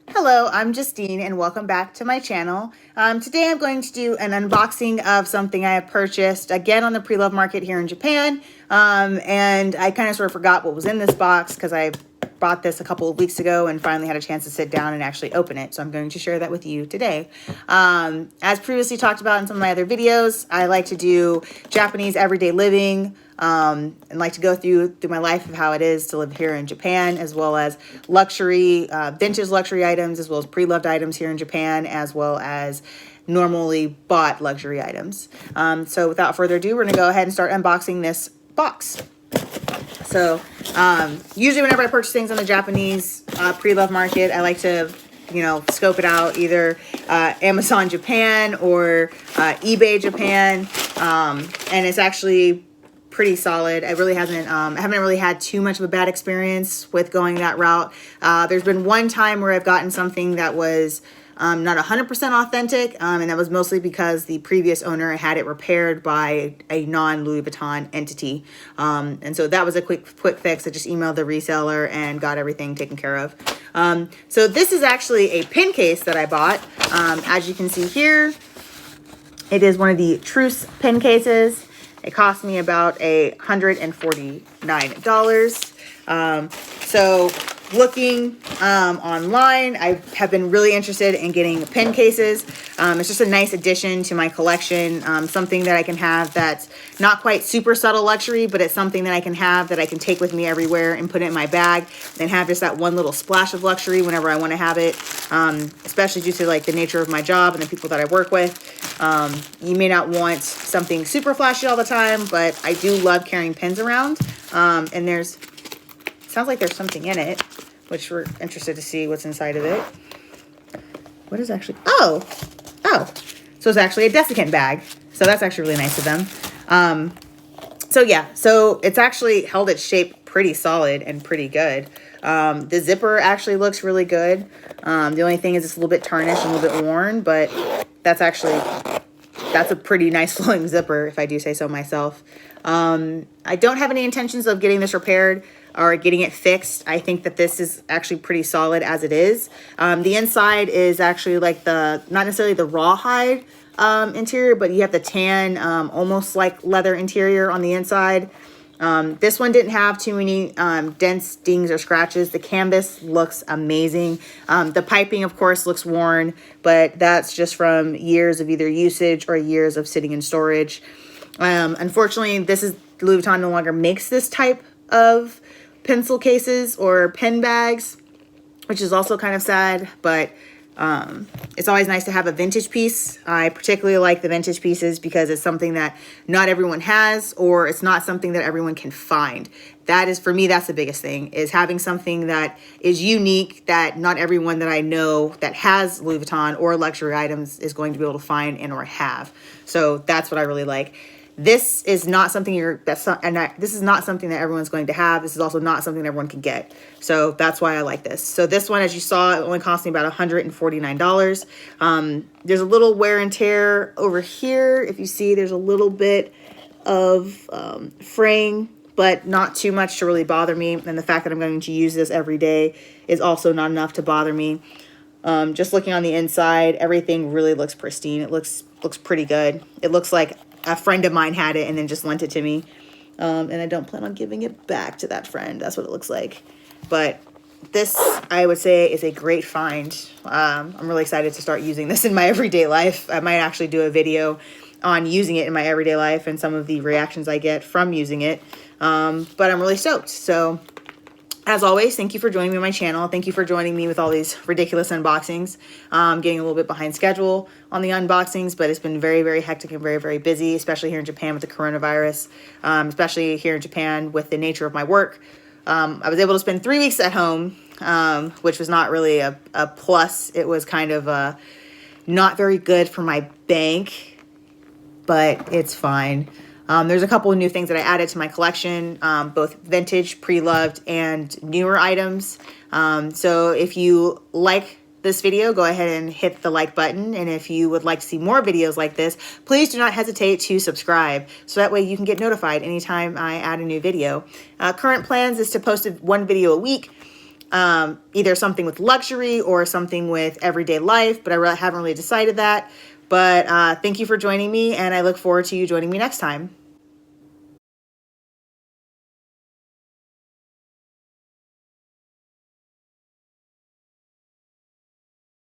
Hello, I'm Justine and welcome back to my channel. Today I'm going to do an unboxing of something I have purchased again on the pre-loved market here in Japan. And I kind of sort of forgot what was in this box because I bought this a couple of weeks ago and finally had a chance to sit down and actually open it. So I'm going to share that with you today. As previously talked about in some of my other videos, I like to do Japanese everyday living, and like to go through my life of how it is to live here in Japan, as well as luxury, vintage luxury items, as well as pre-loved items here in Japan, as well as normally bought luxury items. So without further ado, we're gonna go ahead and start unboxing this box. So usually whenever I purchase things on the Japanese pre-loved market, I like to, scope it out, either Amazon Japan or eBay Japan, and it's actually pretty solid. It really hasn't, I haven't really had too much of a bad experience with going that route. There's been one time where I've gotten something that was not 100% authentic, and that was mostly because the previous owner had it repaired by a non-Louis Vuitton entity. And so that was a quick fix. I just emailed the reseller and got everything taken care of. So this is actually a pin case that I bought. As you can see here, it is one of the Trousse pin cases. It cost me about $149. So looking online, I have been really interested in getting pin cases. It's just a nice addition to my collection, something that I can have that's not quite super subtle luxury, but it's something that I can have that I can take with me everywhere and put it in my bag and have just that one little splash of luxury whenever I want to have it, especially due to like the nature of my job and the people that I work with. You may not want something super flashy all the time, but I do love carrying pins around. And sounds like there's something in it, which we're interested to see what's inside of it. What is actually, oh, so it's actually a desiccant bag. So that's actually really nice of them. So yeah, so it's actually held its shape pretty solid and pretty good. The zipper actually looks really good. The only thing is it's a little bit tarnished and a little bit worn, but that's a pretty nice flowing zipper, if I do say so myself. I don't have any intentions of getting this repaired or getting it fixed. I think that this is actually pretty solid as it is. The inside is actually like not necessarily the rawhide interior, but you have the tan, almost like leather interior on the inside. This one didn't have too many dents, dings, or scratches. The canvas looks amazing. The piping, of course, looks worn, but that's just from years of either usage or years of sitting in storage. Unfortunately, Louis Vuitton no longer makes this type of pencil cases or pen bags, which is also kind of sad, but it's always nice to have a vintage piece. I particularly like the vintage pieces because it's something that not everyone has, or it's not something that everyone can find. That is, for me, that's the biggest thing, is having something that is unique that not everyone that I know that has Louis Vuitton or luxury items is going to be able to find and or have. So that's what I really like. This is not something this is not something that everyone's going to have. This is also not something that everyone can get. So that's why I like this. So this one, as you saw, it only cost me about $149. There's a little wear and tear over here. If you see, there's a little bit of fraying, but not too much to really bother me. And the fact that I'm going to use this every day is also not enough to bother me. Just looking on the inside, everything really looks pristine. It looks pretty good. It looks like a friend of mine had it and then just lent it to me. And I don't plan on giving it back to that friend. That's what it looks like. But this, I would say, is a great find. I'm really excited to start using this in my everyday life. I might actually do a video on using it in my everyday life and some of the reactions I get from using it. But I'm really stoked. So as always, thank you for joining me on my channel. Thank you for joining me with all these ridiculous unboxings. Getting a little bit behind schedule on the unboxings, but it's been very, very hectic and very, very busy, especially here in Japan with the coronavirus, especially here in Japan with the nature of my work. I was able to spend 3 weeks at home, which was not really a plus. It was kind of not very good for my bank, but it's fine. There's a couple of new things that I added to my collection, both vintage, pre-loved, and newer items. So if you like this video, go ahead and hit the like button. And if you would like to see more videos like this, please do not hesitate to subscribe. So that way you can get notified anytime I add a new video. Current plans is to post one video a week, either something with luxury or something with everyday life, but I haven't really decided that. But thank you for joining me, and I look forward to you joining me next time.